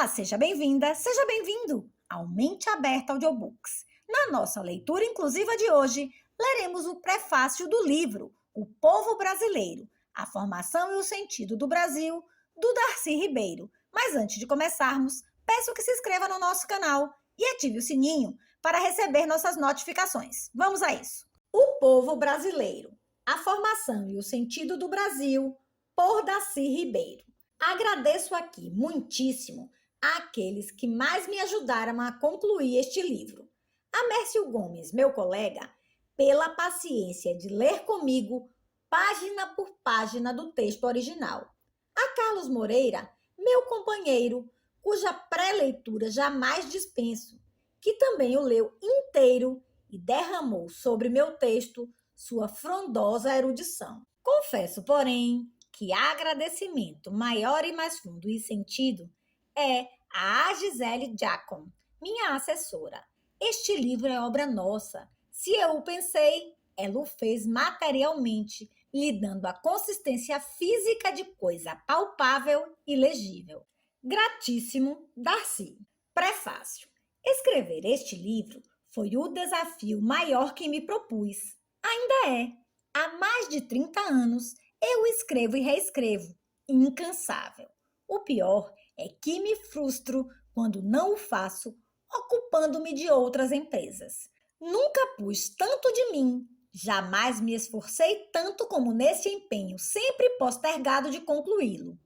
Olá, seja bem-vinda, seja bem-vindo ao Mente Aberta Audiobooks. Na nossa leitura inclusiva de hoje, leremos o prefácio do livro O Povo Brasileiro, a Formação e o Sentido do Brasil, do Darcy Ribeiro. Mas antes de começarmos, peço que se inscreva no nosso canal e ative o sininho para receber nossas notificações. Vamos a isso! O Povo Brasileiro, a Formação e o Sentido do Brasil, por Darcy Ribeiro. Agradeço aqui muitíssimo àqueles que mais me ajudaram a concluir este livro. A Mércio Gomes, meu colega, pela paciência de ler comigo página por página do texto original. A Carlos Moreira, meu companheiro, cuja pré-leitura jamais dispenso, que também o leu inteiro e derramou sobre meu texto sua frondosa erudição. Confesso, porém, que agradecimento maior e mais fundo e sentido é a Gisele Giacom, minha assessora. Este livro é obra nossa. Se eu o pensei, ela o fez materialmente, lhe dando a consistência física de coisa palpável e legível. Gratíssimo, Darcy. Prefácio. Escrever este livro foi o desafio maior que me propus. Ainda é. Há mais de 30 anos, eu escrevo e reescrevo, incansável. O pior é que me frustro quando não o faço, ocupando-me de outras empresas. Nunca pus tanto de mim, jamais me esforcei tanto como nesse empenho sempre postergado de concluí-lo.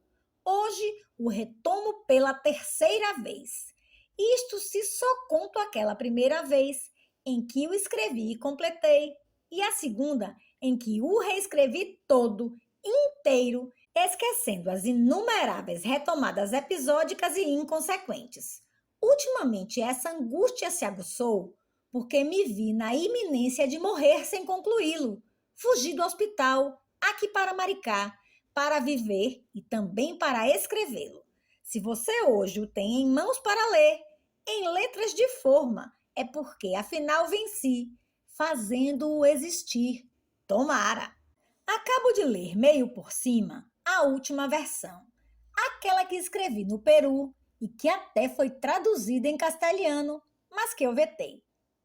Hoje o retomo pela terceira vez. Isto se só conto aquela primeira vez em que o escrevi e completei, e a segunda em que o reescrevi todo, inteiro, esquecendo as inumeráveis retomadas episódicas e inconsequentes. Ultimamente essa angústia se aguçou porque me vi na iminência de morrer sem concluí-lo. Fugi do hospital, aqui para Maricá, para viver e também para escrevê-lo. Se você hoje o tem em mãos para ler, em letras de forma, é porque afinal venci, fazendo-o existir. Tomara! Acabo de ler meio por cima a última versão, aquela que escrevi no Peru e que até foi traduzida em castelhano, mas que eu vetei.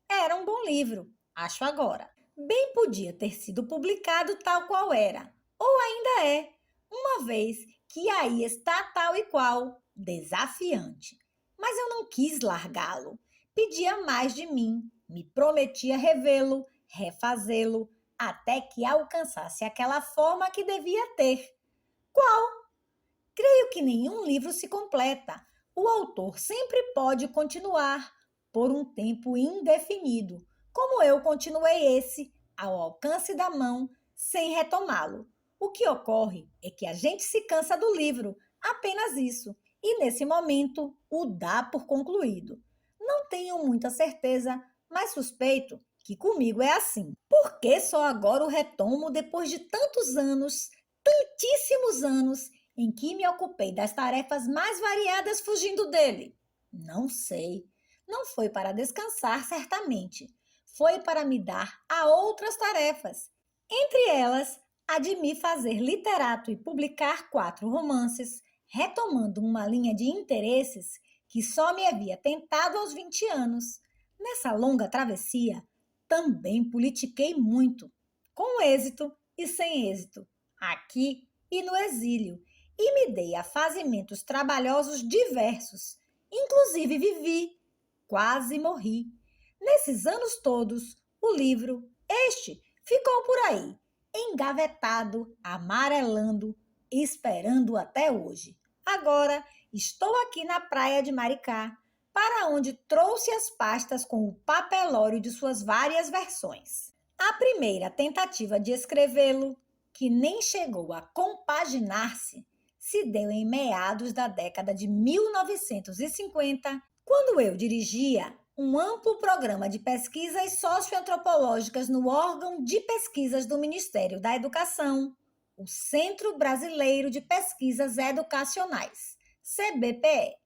Era um bom livro, acho agora. Bem podia ter sido publicado tal qual era, ou ainda é, uma vez que aí está tal e qual, desafiante. Mas eu não quis largá-lo. Pedia mais de mim, me prometia revê-lo, refazê-lo, até que alcançasse aquela forma que devia ter. Qual? Creio que nenhum livro se completa. O autor sempre pode continuar, por um tempo indefinido, como eu continuei esse, ao alcance da mão, sem retomá-lo. O que ocorre é que a gente se cansa do livro, apenas isso, e nesse momento o dá por concluído. Não tenho muita certeza, mas suspeito que comigo é assim. Por que só agora o retomo depois de tantos anos, tantíssimos anos, em que me ocupei das tarefas mais variadas fugindo dele? Não sei. Não foi para descansar, certamente. Foi para me dar a outras tarefas. Entre elas, a de me fazer literato e publicar 4 romances, retomando uma linha de interesses que só me havia tentado aos 20 anos. Nessa longa travessia, também politiquei muito, com êxito e sem êxito, aqui e no exílio, e me dei a fazimentos trabalhosos diversos. Inclusive vivi, quase morri. Nesses anos todos, o livro, este, ficou por aí, engavetado, amarelando, esperando até hoje. Agora estou aqui na praia de Maricá, para onde trouxe as pastas com o papelório de suas várias versões. A primeira tentativa de escrevê-lo, que nem chegou a compaginar-se, se deu em meados da década de 1950, quando eu dirigia um amplo programa de pesquisas socioantropológicas no órgão de pesquisas do Ministério da Educação, o Centro Brasileiro de Pesquisas Educacionais, CBPE.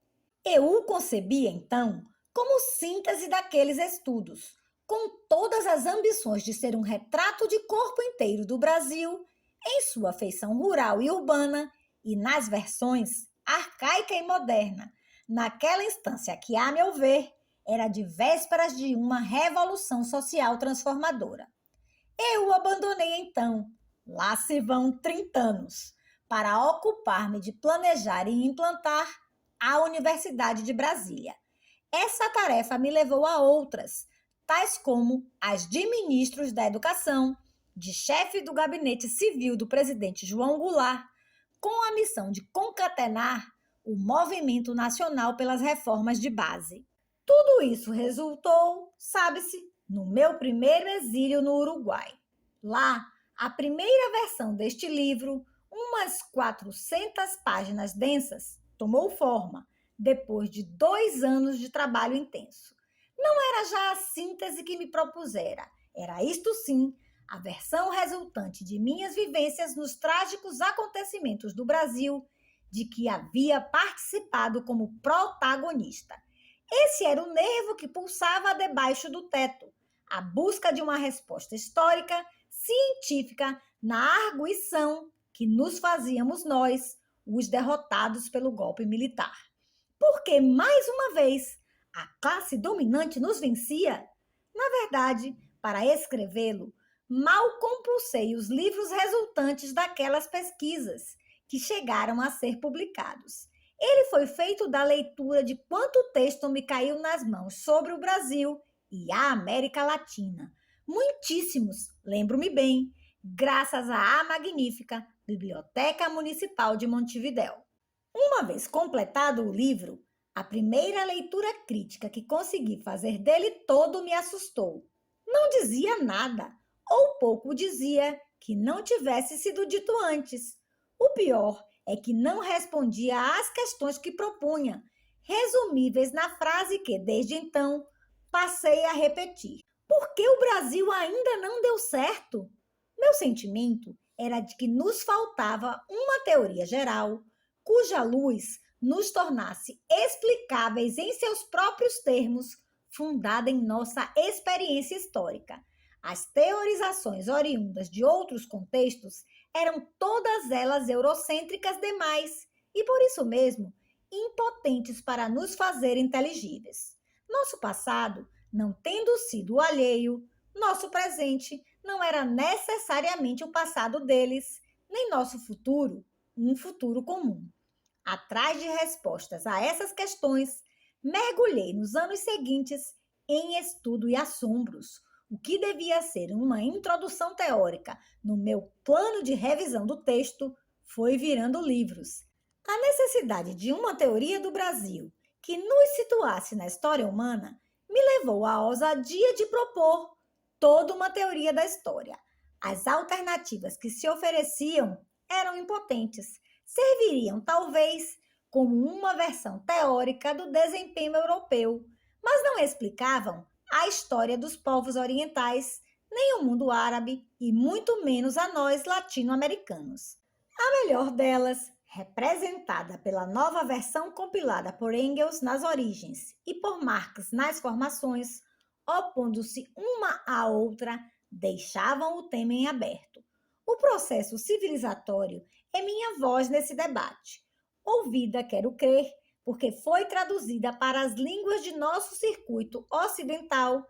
Eu o concebia, então, como síntese daqueles estudos, com todas as ambições de ser um retrato de corpo inteiro do Brasil, em sua feição rural e urbana, e nas versões arcaica e moderna, naquela instância que, a meu ver, era de vésperas de uma revolução social transformadora. Eu o abandonei então, lá se vão 30 anos, para ocupar-me de planejar e implantar a Universidade de Brasília. Essa tarefa me levou a outras, tais como as de ministros da Educação, de chefe do gabinete civil do presidente João Goulart, com a missão de concatenar o movimento nacional pelas reformas de base. Tudo isso resultou, sabe-se, no meu primeiro exílio no Uruguai. Lá, a primeira versão deste livro, umas 400 páginas densas, tomou forma, depois de 2 anos de trabalho intenso. Não era já a síntese que me propusera, era isto sim, a versão resultante de minhas vivências nos trágicos acontecimentos do Brasil, de que havia participado como protagonista. Esse era o nervo que pulsava debaixo do teto, a busca de uma resposta histórica, científica, na arguição que nos fazíamos nós, os derrotados pelo golpe militar. Porque, mais uma vez, a classe dominante nos vencia? Na verdade, para escrevê-lo, mal compulsei os livros resultantes daquelas pesquisas, que chegaram a ser publicados. Ele foi feito da leitura de quanto texto me caiu nas mãos sobre o Brasil e a América Latina. Muitíssimos, lembro-me bem, graças à magnífica Biblioteca Municipal de Montevidéu. Uma vez completado o livro, a primeira leitura crítica que consegui fazer dele todo me assustou. Não dizia nada, ou pouco dizia, que não tivesse sido dito antes. O pior é que não respondia às questões que propunha, resumíveis na frase que, desde então, passei a repetir. Por que o Brasil ainda não deu certo? Meu sentimento era de que nos faltava uma teoria geral, cuja luz nos tornasse explicáveis em seus próprios termos, fundada em nossa experiência histórica. As teorizações oriundas de outros contextos eram todas elas eurocêntricas demais e, por isso mesmo, impotentes para nos fazer inteligíveis. Nosso passado, não tendo sido o alheio, nosso presente não era necessariamente o passado deles, nem nosso futuro, um futuro comum. Atrás de respostas a essas questões, mergulhei nos anos seguintes em estudo e assombros, o que devia ser uma introdução teórica no meu plano de revisão do texto foi virando livros. A necessidade de uma teoria do Brasil que nos situasse na história humana me levou à ousadia de propor toda uma teoria da história. As alternativas que se ofereciam eram impotentes, serviriam talvez como uma versão teórica do desempenho europeu, mas não explicavam a história dos povos orientais, nem o mundo árabe e muito menos a nós latino-americanos. A melhor delas, representada pela nova versão compilada por Engels nas origens e por Marx nas formações, opondo-se uma à outra, deixavam o tema em aberto. O processo civilizatório é minha voz nesse debate. Ouvida, quero crer, porque foi traduzida para as línguas de nosso circuito ocidental,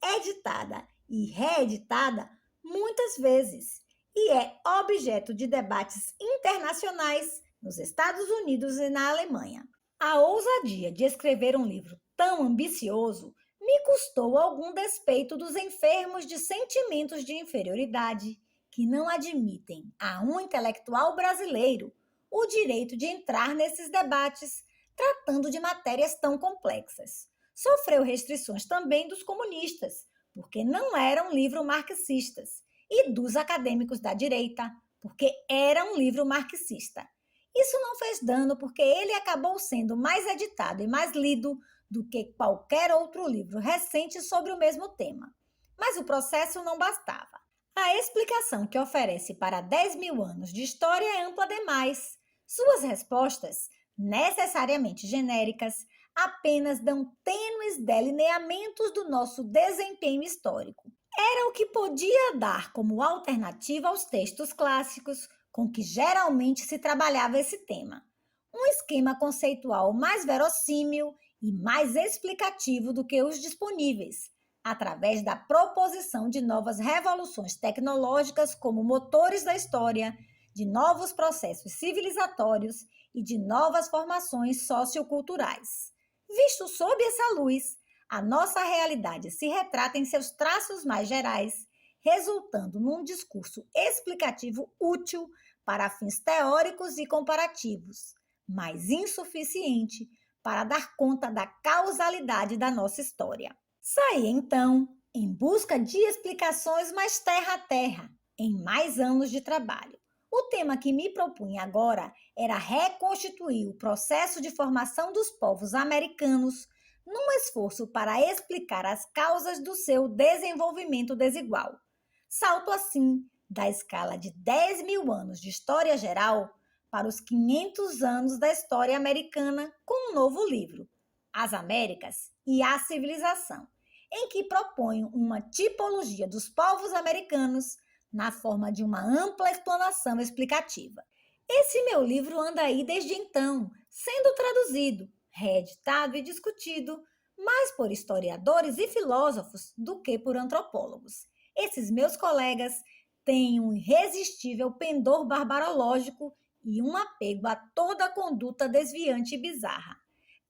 editada e reeditada muitas vezes, e é objeto de debates internacionais nos Estados Unidos e na Alemanha. A ousadia de escrever um livro tão ambicioso me custou algum despeito dos enfermos de sentimentos de inferioridade que não admitem a um intelectual brasileiro o direito de entrar nesses debates tratando de matérias tão complexas. Sofreu restrições também dos comunistas, porque não era um livro marxistas, e dos acadêmicos da direita, porque era um livro marxista. Isso não fez dano porque ele acabou sendo mais editado e mais lido do que qualquer outro livro recente sobre o mesmo tema. Mas o processo não bastava. A explicação que oferece para 10 mil anos de história é ampla demais. Suas respostas, necessariamente genéricas, apenas dão tênues delineamentos do nosso desempenho histórico. Era o que podia dar como alternativa aos textos clássicos com que geralmente se trabalhava esse tema. um esquema conceitual mais verossímil e mais explicativo do que os disponíveis, através da proposição de novas revoluções tecnológicas como motores da história, de novos processos civilizatórios e de novas formações socioculturais. Visto sob essa luz, a nossa realidade se retrata em seus traços mais gerais, resultando num discurso explicativo útil para fins teóricos e comparativos, mas insuficiente para dar conta da causalidade da nossa história. Saí, então, em busca de explicações mais terra a terra, em mais anos de trabalho. O tema que me propunha agora era reconstituir o processo de formação dos povos americanos num esforço para explicar as causas do seu desenvolvimento desigual. Salto assim da escala de 10 mil anos de história geral para os 500 anos da história americana com um novo livro, As Américas e a Civilização, em que proponho uma tipologia dos povos americanos na forma de uma ampla explanação explicativa. Esse meu livro anda aí desde então, sendo traduzido, reeditado e discutido, mais por historiadores e filósofos do que por antropólogos. Esses meus colegas têm um irresistível pendor barbarológico e um apego a toda conduta desviante e bizarra.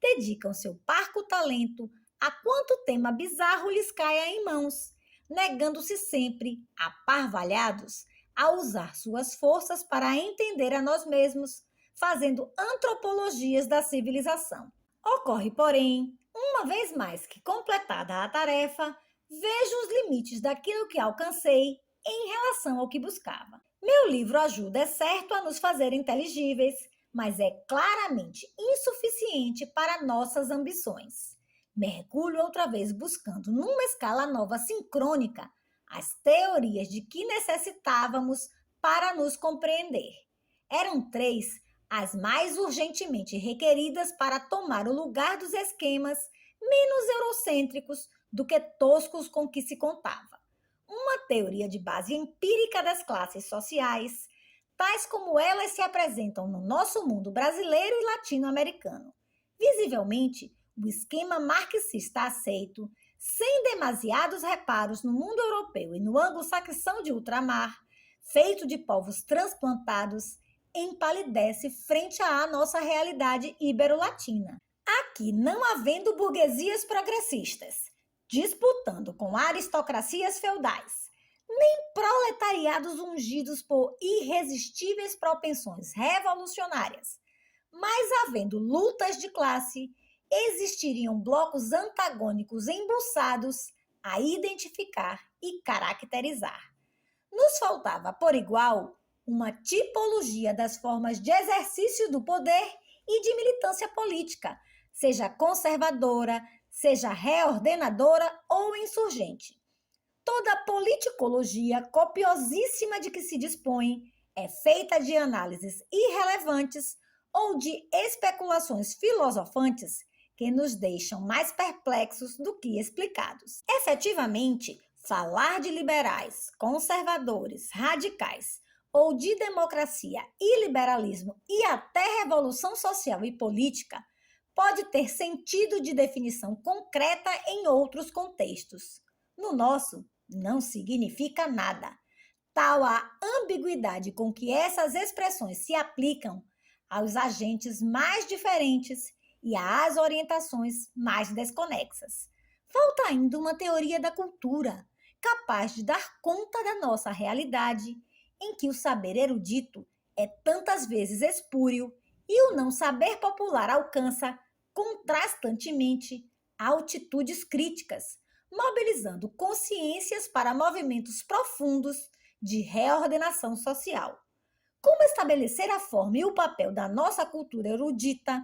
Dedicam seu parco talento a quanto tema bizarro lhes caia em mãos, negando-se sempre, aparvalhados, a usar suas forças para entender a nós mesmos, fazendo antropologias da civilização. Ocorre, porém, uma vez mais que completada a tarefa, vejo os limites daquilo que alcancei em relação ao que buscava. Meu livro ajuda, é certo, a nos fazer inteligíveis, mas é claramente insuficiente para nossas ambições. Mergulho outra vez buscando, numa escala nova sincrônica, as teorias de que necessitávamos para nos compreender. Eram 3 as mais urgentemente requeridas para tomar o lugar dos esquemas menos eurocêntricos do que toscos com que se contava. Uma teoria de base empírica das classes sociais, tais como elas se apresentam no nosso mundo brasileiro e latino-americano. Visivelmente, o esquema marxista aceito, sem demasiados reparos no mundo europeu e no anglo-saxão de ultramar, feito de povos transplantados, empalidece frente à nossa realidade ibero-latina. Aqui, não havendo burguesias progressistas, disputando com aristocracias feudais, nem proletariados ungidos por irresistíveis propensões revolucionárias, mas havendo lutas de classe, existiriam blocos antagônicos embuçados a identificar e caracterizar. Nos faltava, por igual, uma tipologia das formas de exercício do poder e de militância política, seja conservadora, seja reordenadora ou insurgente. Toda a politicologia copiosíssima de que se dispõe é feita de análises irrelevantes ou de especulações filosofantes que nos deixam mais perplexos do que explicados. Efetivamente, falar de liberais, conservadores, radicais ou de democracia e liberalismo e até revolução social e política pode ter sentido de definição concreta em outros contextos. No nosso, não significa nada. Tal a ambiguidade com que essas expressões se aplicam aos agentes mais diferentes e às orientações mais desconexas. Falta ainda uma teoria da cultura, capaz de dar conta da nossa realidade, em que o saber erudito é tantas vezes espúrio e o não saber popular alcança, contrastantemente, altitudes críticas, mobilizando consciências para movimentos profundos de reordenação social. Como estabelecer a forma e o papel da nossa cultura erudita,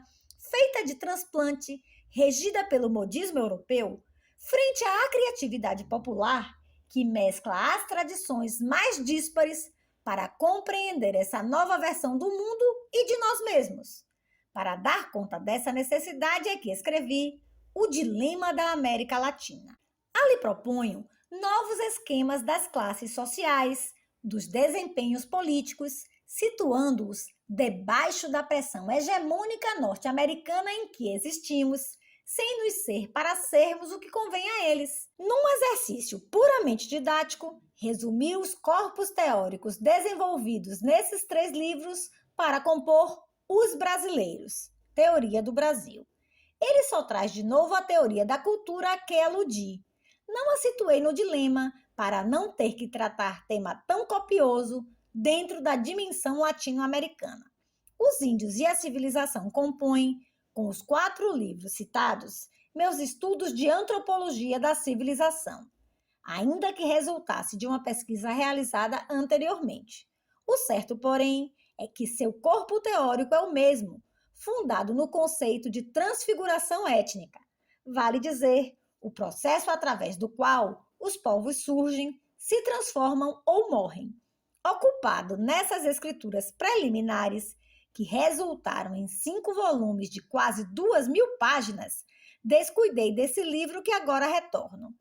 feita de transplante, regida pelo modismo europeu, frente à criatividade popular, que mescla as tradições mais díspares para compreender essa nova versão do mundo e de nós mesmos. Para dar conta dessa necessidade é que escrevi O Dilema da América Latina. Ali proponho novos esquemas das classes sociais, dos desempenhos políticos, situando-os debaixo da pressão hegemônica norte-americana em que existimos, sem nos ser para sermos o que convém a eles. Num exercício puramente didático, resumi os corpos teóricos desenvolvidos nesses 3 livros para compor Os Brasileiros, Teoria do Brasil. Ele só traz de novo a teoria da cultura a que aludi. Não a situei no dilema para não ter que tratar tema tão copioso dentro da dimensão latino-americana. Os índios e a civilização compõem, com os 4 livros citados, meus estudos de antropologia da civilização, ainda que resultasse de uma pesquisa realizada anteriormente. O certo, porém, é que seu corpo teórico é o mesmo, fundado no conceito de transfiguração étnica. Vale dizer, o processo através do qual os povos surgem, se transformam ou morrem. Ocupado nessas escrituras preliminares, que resultaram em 5 volumes de quase 2.000 páginas, descuidei desse livro que agora retorno.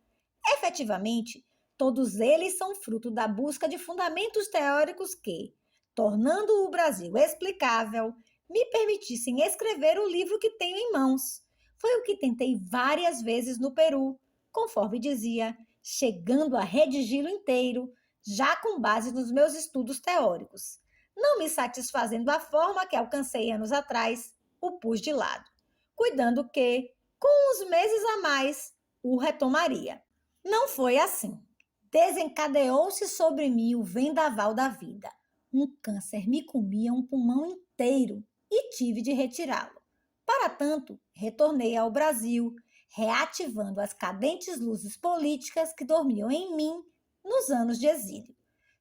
Efetivamente, todos eles são fruto da busca de fundamentos teóricos que, tornando o Brasil explicável, me permitissem escrever o livro que tenho em mãos. Foi o que tentei várias vezes no Peru, conforme dizia, chegando a redigi-lo inteiro, já com base nos meus estudos teóricos. Não me satisfazendo a forma que alcancei anos atrás, o pus de lado, cuidando que, com uns meses a mais, o retomaria. Não foi assim. Desencadeou-se sobre mim o vendaval da vida. Um câncer me comia um pulmão inteiro e tive de retirá-lo. Para tanto, retornei ao Brasil, reativando as cadentes luzes políticas que dormiam em mim nos anos de exílio.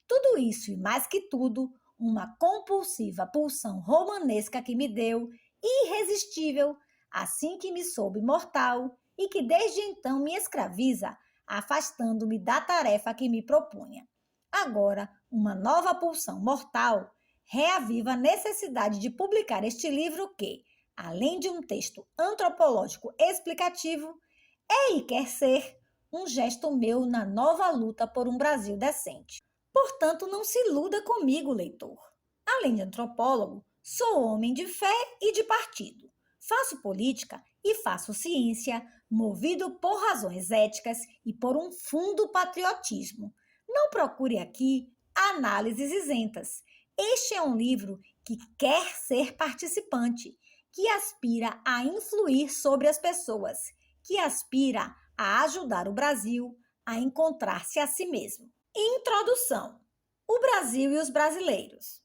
Tudo isso e mais que tudo, uma compulsiva pulsão romanesca que me deu, irresistível, assim que me soube mortal e que desde então me escraviza, afastando-me da tarefa que me propunha. Agora, uma nova pulsão mortal reaviva a necessidade de publicar este livro que, além de um texto antropológico explicativo, é e quer ser um gesto meu na nova luta por um Brasil decente. Portanto, não se iluda comigo, leitor. Além de antropólogo, sou homem de fé e de partido. Faço política e faço ciência, movido por razões éticas e por um fundo patriotismo. Não procure aqui análises isentas. Este é um livro que quer ser participante, que aspira a influir sobre as pessoas, que aspira a ajudar o Brasil a encontrar-se a si mesmo. Introdução: O Brasil e os brasileiros.